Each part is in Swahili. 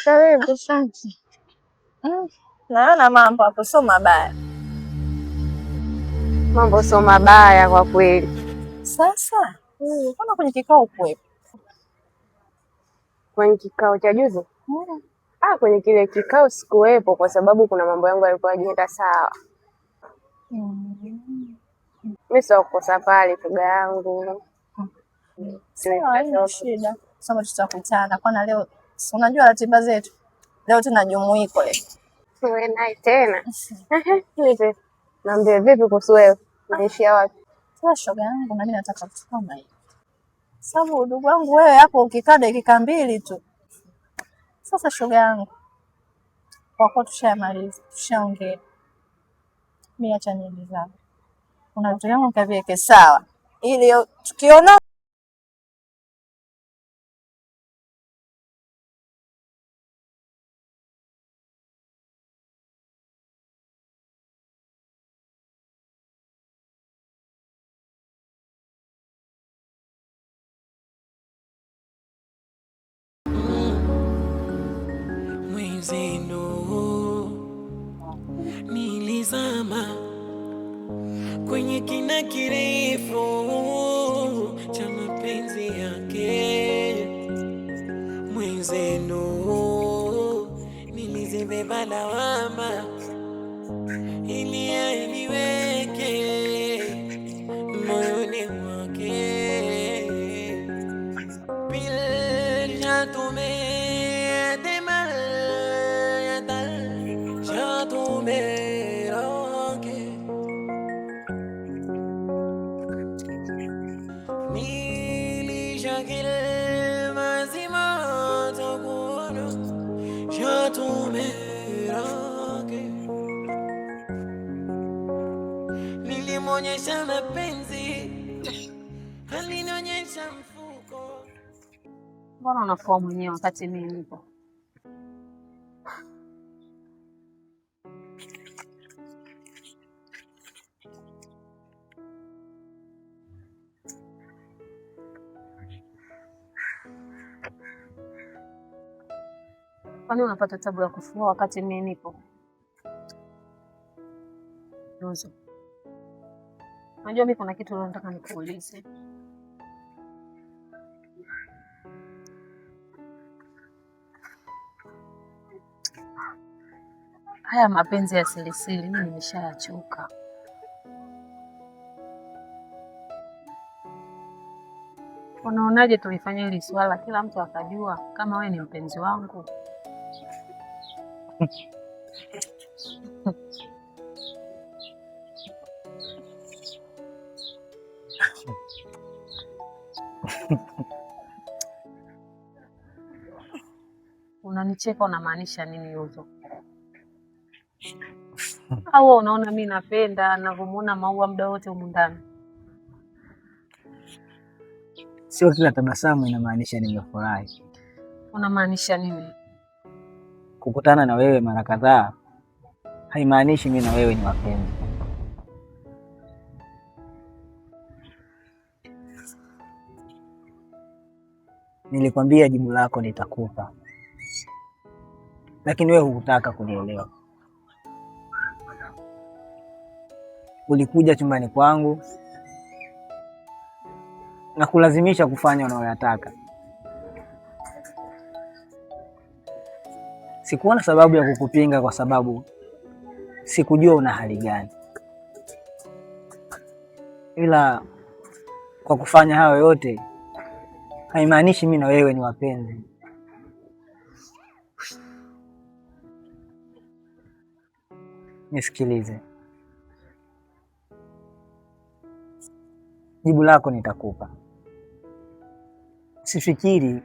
Karibu. Asante. Naona mambo hapo sio mabaya. Mambo sio mabaya kwa kweli. Sasa kama kwenye kikao kuwepo. Kwenye kikao cha juzi? Kwenye kile kikao sikuwepo kwa sababu kuna mambo yangu yalikuwa hajaenda sawa. Mimi sio kukosa pale shoga yangu. Sina shida. Sasa tutakutana. Kwana leo unajua ratiba zetu. Leo tuna jumuiko leo. Wewe naye tena. Nipe. Naambia vipi kuhusu wewe? Unaishia wapi? Sasa shoga yangu na mimi nataka kitu kama hiyo. Sababu ndugu wangu wewe hapo ukikaa dakika 2 tu. Sasa shoga yangu. Kwa kuwa tushamaliza, tushaongea. Mimi acha niende zangu. Kuna vitu vyangu nikaviweke sawa. Ili tukiona nilizama kwenye kina kirefu cha mapenzi yake mwenzenu, nilizibeba lawama ili aniweke moyoni mwake bila tume nilimonyesha mapenzi alinionyesha mfuko. Mbona unafua mwenyewe wakati mimi nipo? Kwani unapata tabu ya kufua wakati mimi nipo? Rozo. Unajua mimi kuna kitu nataka nikuulize. Haya mapenzi ya sirisiri mimi nimeshayachoka. Unaonaje tulifanya hili swala kila mtu akajua kama wewe ni mpenzi wangu? Unanicheka, unamaanisha nini Yuzo? Au unaona mimi napenda ninavyomuona Maua muda wote humu ndani? Sio kila tabasamu inamaanisha nimefurahi. Unamaanisha nini? Kukutana na wewe mara kadhaa haimaanishi mimi na wewe ni wapenzi. Nilikwambia jibu lako nitakupa, lakini wewe hukutaka kunielewa. Ulikuja chumbani kwangu na kulazimisha kufanya unayoyataka. Sikuona sababu ya kukupinga kwa sababu sikujua una hali gani. Ila kwa kufanya hayo yote haimaanishi mimi na wewe ni wapenzi. Nisikilize. Jibu lako nitakupa. Sifikiri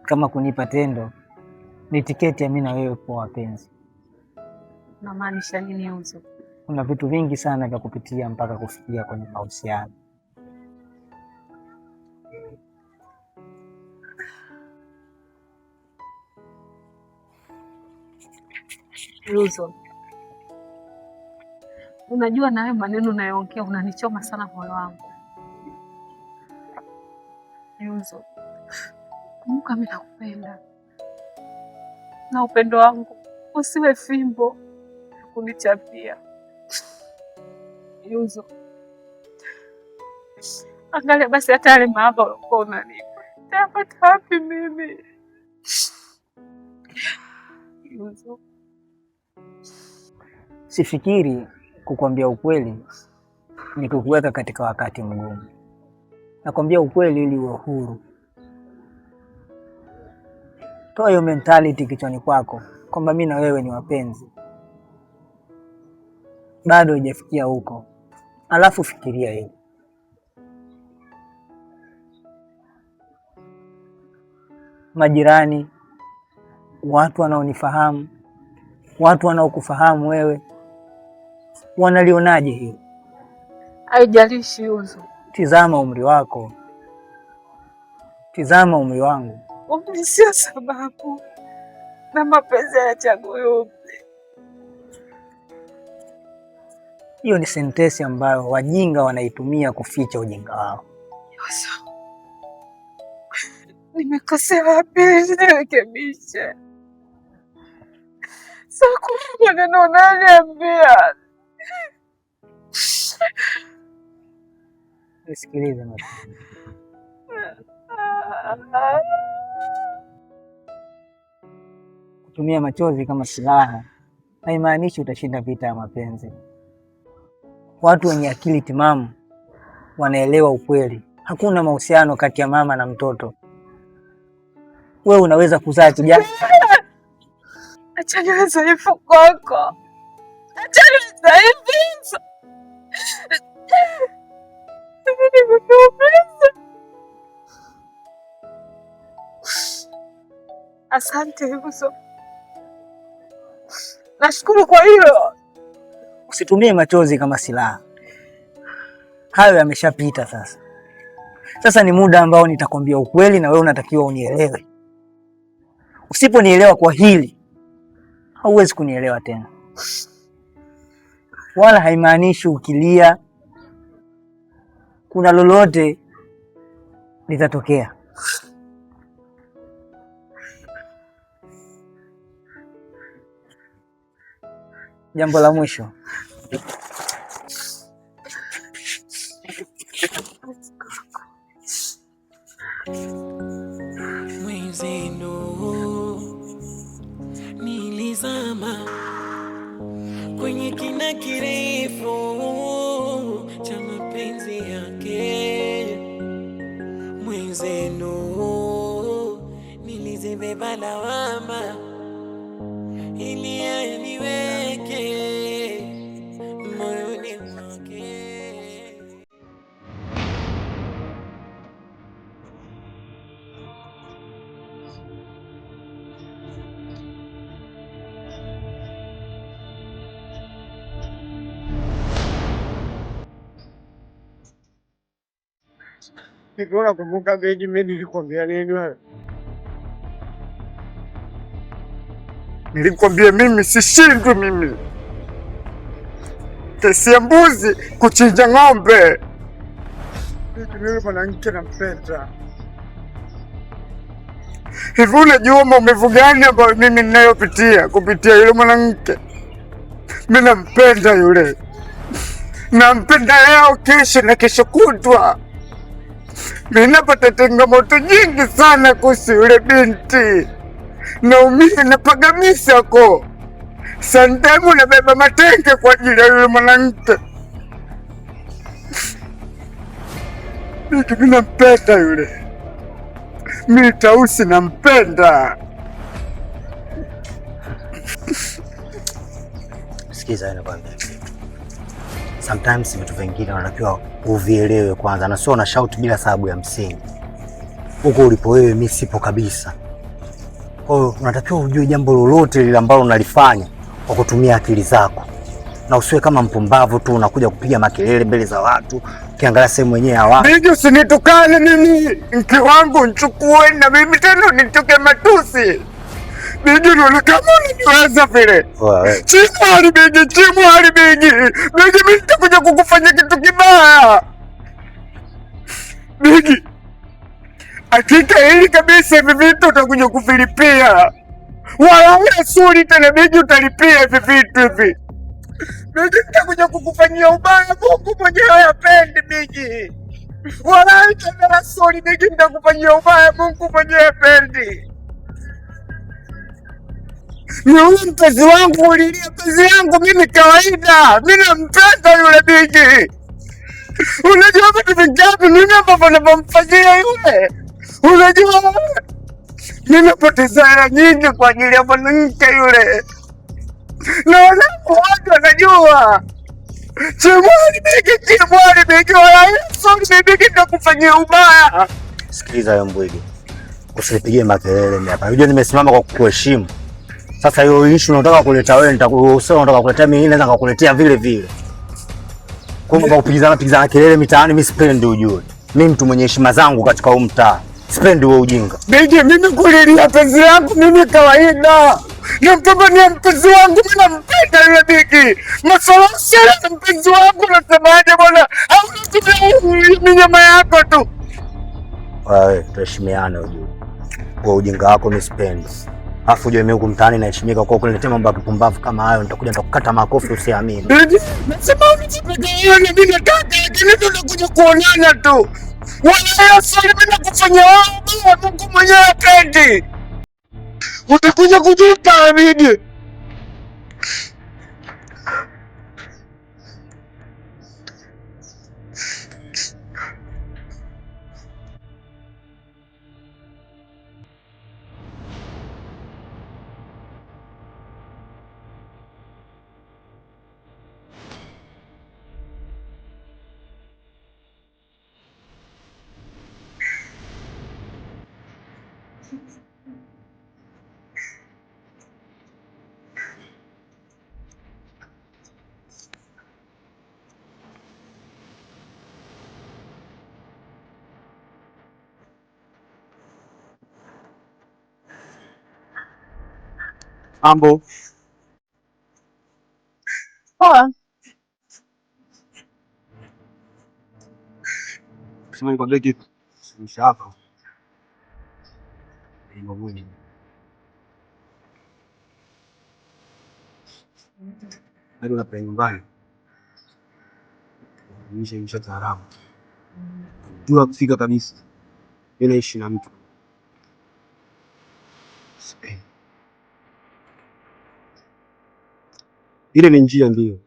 kama kunipa tendo ni tiketi ya mimi na wewe kuwa wapenzi. Unamaanisha nini Yuzo? Kuna vitu vingi sana vya kupitia mpaka kufikia kwenye mahusiano. Yuzo, unajua na wewe maneno unayoongea unanichoma sana moyo wangu. Yuzo, kumbuka mimi nakupenda. na upendo wangu usiwe fimbo kunichapia. Yuzo, angalia basi hata yale mahaba ulikuwa unanipa nitapata wapi mimi? Yuzo, sifikiri kukwambia ukweli ni kukuweka katika wakati mgumu. Nakwambia ukweli ili uwe huru. Toa hiyo mentality kichwani kwako kwamba mimi na wewe ni wapenzi. Bado hujafikia huko. Alafu fikiria hili. Majirani, watu wanaonifahamu, watu wanaokufahamu wewe, wanalionaje hili? Haijalishi Yuzo. Tizama umri wako. Tizama umri wangu. Umri sio sababu, na mapenzi hayachagui umri. Hiyo ni sentensi ambayo wajinga wanaitumia kuficha ujinga wao. Yuzo, nimekosea wapi? Nirekebishe. Sakuwa maneno unaniambia. Nisikilize mama. Kutumia machozi kama silaha haimaanishi utashinda vita ya mapenzi. Watu wenye akili timamu wanaelewa ukweli. Hakuna mahusiano kati ya mama na mtoto. Wewe unaweza kuzaa kijana. Acha niwe dhaifu kwako. Acha niwe dhaifu. Nimekuumiza. Asante Yuzo. Nashukuru kwa hilo. Usitumie machozi kama silaha. Hayo yameshapita sasa. Sasa ni muda ambao nitakwambia ukweli na wewe unatakiwa unielewe. Usiponielewa kwa hili, hauwezi kunielewa tena. Wala haimaanishi ukilia kuna lolote litatokea. Jambo la mwisho. Mwenzenu nilizama kwenye kina kirefu cha mapenzi yake. Mwenzenu nilizibeba lawama ili aniweke moyoni mwake. Nikiona kumbuka Beji, mimi nilikwambia nini wewe? Nilikwambia mimi sishindwi mimi. Kesi ya mbuzi kuchinja ng'ombe. Yule mwanamke nampenda. Hivi unajua maumivu gani ambayo mimi ninayopitia kupitia yule mwanamke? Mimi nampenda yule. Nampenda leo, kesho na kesho kutwa. Mimi napata changamoto nyingi sana kuhusu yule binti. Naumia, napagamisa ko. Sometimes nabeba mateke kwa ajili ya yule mwanamke. Mimi nampenda yule. Mimi Tausi nampenda. Sikiza nakwambia kitu. Sometimes vitu vingine unatakiwa uvielewe kwanza, na sio una shout bila sababu ya msingi. Huko ulipo wewe mimi sipo kabisa. Kwa hiyo unatakiwa ujue jambo lolote lile ambalo unalifanya kwa kutumia akili zako. Na usiwe kama mpumbavu tu unakuja kupiga makelele mbele za watu, ukiangalia sehemu yenyewe ya watu. Bigi, usinitukane mimi. Mke wangu nichukue na mimi tena nitoke matusi. Bigi, unaona kama unaniweza vile. Chimwali Bigi, chimwali Bigi. Bigi, mimi nitakuja kukufanya kitu kibaya. Bigi, hakika hili kabisa hivi vitu utakuja kuvilipia. Wala wewe suri tena Bigi utalipia hivi vitu hivi. Bigi nitakuja kukufanyia ubaya, Mungu mwenyewe hapendi Bigi. Wala tena suri Bigi nitakufanyia ubaya, Mungu mwenyewe hapendi. Ni huyu mpenzi wangu ulilia mpenzi yangu mimi kawaida. Mimi nampenda yule Bigi. Unajua vitu vingapi mimi ambavyo navyomfanyia yule? Unajua nimepoteza hela nyingi kwa ajili ya mwanamke yule. Na watu wanajua. Chemwali Bigi wala sori Bigi nitakufanyia ubaya. Sikiliza wewe Mbwege. Usinipigie makelele mimi hapa. Unajua nimesimama kwa kukuheshimu. Sasa hiyo issue unataka kuleta wewe nitakusema unataka kuleta mimi naweza kukuletea vile vile. Kwa kupigizana kelele mitaani mimi sipendi ujue. Mimi mtu mwenye heshima zangu katika huu mtaa. Sipendi wewe ujinga. Bigi mimi kulilia penzi yangu mimi kawaida. Nampambania mpenzi wangu mimi nampenda yule Bigi. Maswala ya mpenzi wangu nasemaje bwana? Au unatumia nyama yako tu. Wewe tuheshimiane ujue. Kwa ujinga wako mimi sipendi. Afu ujue mimi huko mtaani naheshimika kwa kuniletea mambo ya kipumbavu kama hayo nitakuja nitakukata makofi usiamini. Bigi nasema unijipige na mimi nataka lakini tunakuja kuonana tu. Wala sasa mimi nakufanya wewe Mungu mwenyewe hapendi. Utakuja kujuta Bigi. Mambo. Poa. Sema nikwambie kitu. Mshaka. Ndio mwenye. Ndio na penye nyumbani. Nisha taarabu. Jua kufika kabisa. Mimi naishi na mtu. Ile ni njia ndio.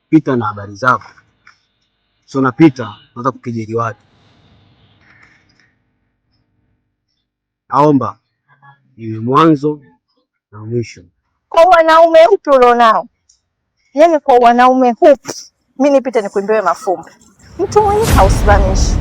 Pita na habari zako. So napita, naanza kukejeli watu. Naomba iwe mwanzo na mwisho. Kwa wanaume upi ulionao? Yaani kwa wanaume hupi mimi nipite nikuimbiwe mafumbo. Mtu mwenye hausimamishi.